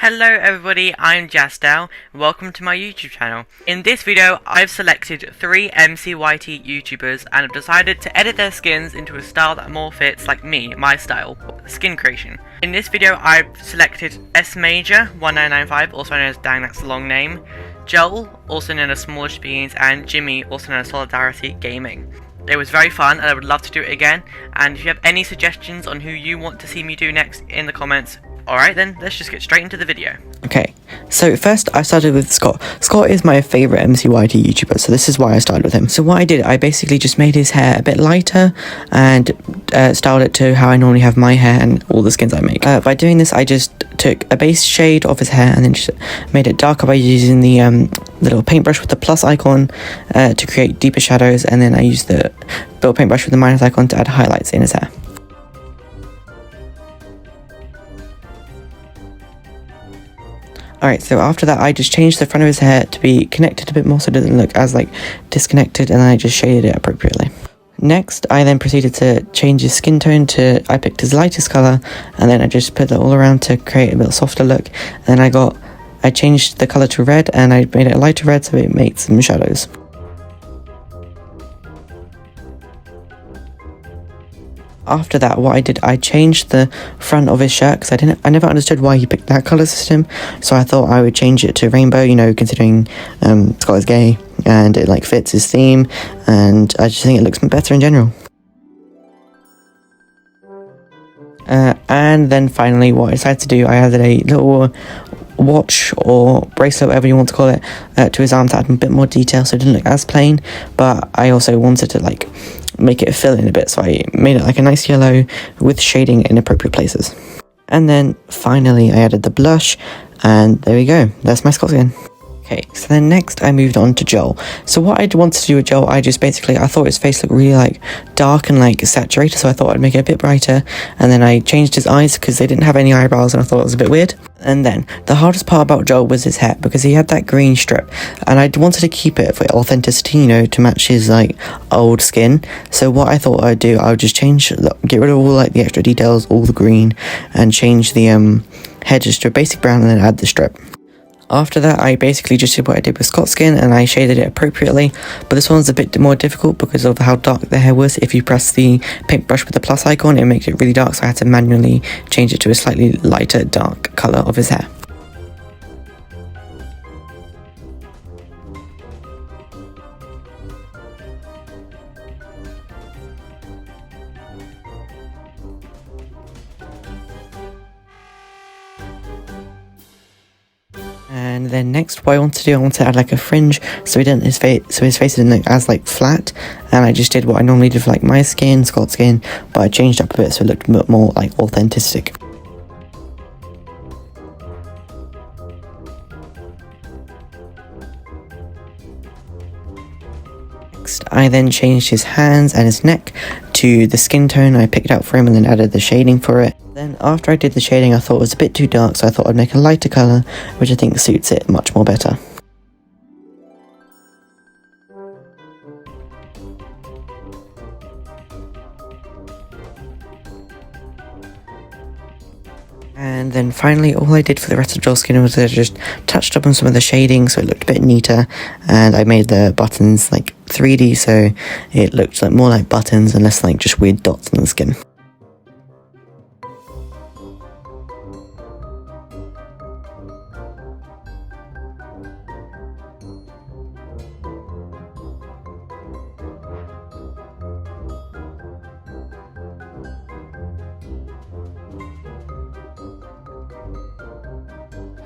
Hello everybody, I'm Jasdale. Welcome to my YouTube channel. In this video, I've selected 3 MCYT YouTubers and have decided to edit their skins into a style that more fits like me, my style, skin creation. In this video, I've selected S Major 1995, also known as Dang That's a Long Name, Joel, also known as Smallish Beans, and Jimmy, also known as Solidarity Gaming. It was very fun and I would love to do it again, and if you have any suggestions on who you want to see me do next in the comments, alright then, let's just get straight into the video. Okay, so first I started with Scott. Scott is my favourite MCYT YouTuber, so this is why I started with him. So what I did, I basically just made his hair a bit lighter and styled it to how I normally have my hair and all the skins I make. By doing this, I just took a base shade of his hair and then just made it darker by using the little paintbrush with the plus icon to create deeper shadows, and then I used the little paintbrush with the minus icon to add highlights in his hair. Alright, so after that I just changed the front of his hair to be connected a bit more so it doesn't look as disconnected, and then I just shaded it appropriately. Next, I then proceeded to change his skin tone to, I picked his lightest colour, and then I just put that all around to create a bit softer look, and then I changed the colour to red and I made it a lighter red so it made some shadows. After that, what I did, I changed the front of his shirt because I never understood why he picked that colour system, so I thought I would change it to rainbow, you know, considering Scott is gay and it fits his theme, and I just think it looks better in general. And then finally what I decided to do, I added a little watch or bracelet, whatever you want to call it, to his arm to add a bit more detail so it didn't look as plain, but I also wanted to make it fill in a bit, so I made it a nice yellow with shading in appropriate places. And then finally I added the blush, and there we go, that's my Scott skin. Okay, so then next I moved on to Joel. So what I wanted to do with Joel, I thought his face looked really dark and saturated, so I thought I'd make it a bit brighter, and then I changed his eyes because they didn't have any eyebrows and I thought it was a bit weird. And then the hardest part about Joel was his hair, because he had that green strip and I wanted to keep it for authenticity, you know, to match his old skin. So what I thought I'd do, I would just get rid of all the extra details, all the green, and change the hair just to a basic brown and then add the strip. After that, I basically just did what I did with Scott's skin and I shaded it appropriately, but this one's a bit more difficult because of how dark the hair was. If you press the paintbrush with the plus icon, it makes it really dark, so I had to manually change it to a slightly lighter dark colour of his hair. And then next, what I want to do, I want to add a fringe so his face didn't look as flat, and I just did what I normally do for my skin, Scott's skin, but I changed up a bit so it looked a bit more authentic. Next, I then changed his hands and his neck to the skin tone I picked out for him and then added the shading for it. Then after I did the shading, I thought it was a bit too dark, so I thought I'd make a lighter colour, which I think suits it much more better. And then finally, all I did for the rest of Joel's skin was I just touched up on some of the shading so it looked a bit neater, and I made the buttons 3D so it looked more like buttons and less just weird dots on the skin.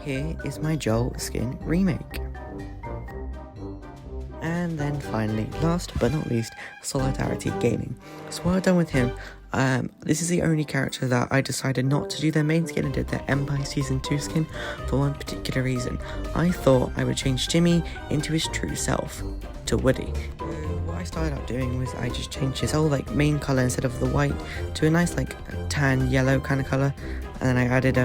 Here is my Joel skin remake. And then finally, last but not least, Solidarity Gaming. So what I've done with him, this is the only character that I decided not to do their main skin and did their Empire Season 2 skin for one particular reason. I thought I would change Jimmy into his true self, to Woody. What I started out doing was I just changed his whole main colour instead of the white to a nice tan yellow kind of colour, and then I added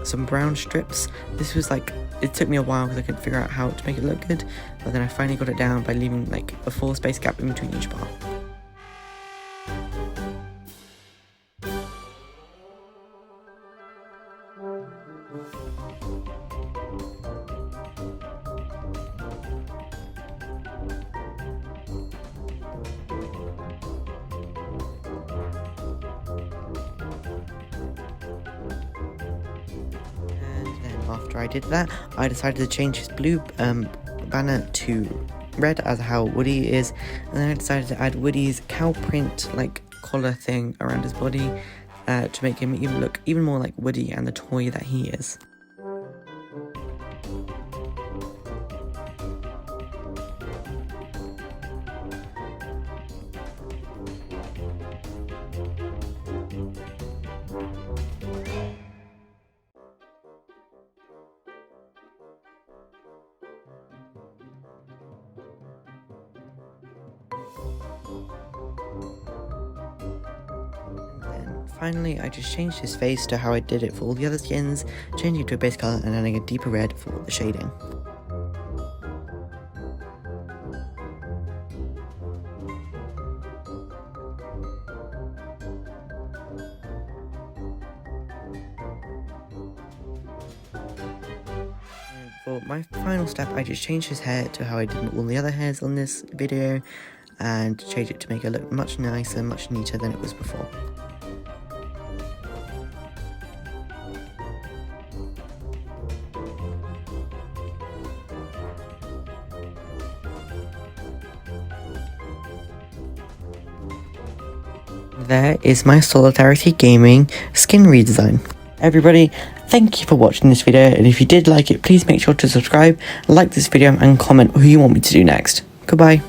some brown strips. This was it took me a while because I couldn't figure out how to make it look good, but then I finally got it down by leaving a full space gap in between each part. after I did that, I decided to change his blue banner to red as how Woody is, and then I decided to add Woody's cow print like collar thing around his body to make him look even more like Woody and the toy that he is. Finally, I just changed his face to how I did it for all the other skins, changing it to a base colour and adding a deeper red for the shading. For my final step, I just changed his hair to how I did all the other hairs on this video, and changed it to make it look much nicer, much neater than it was before. There is my Solidarity Gaming skin redesign. Everybody, thank you for watching this video, and if you did like it, please make sure to subscribe, like this video, and comment who you want me to do next. Goodbye.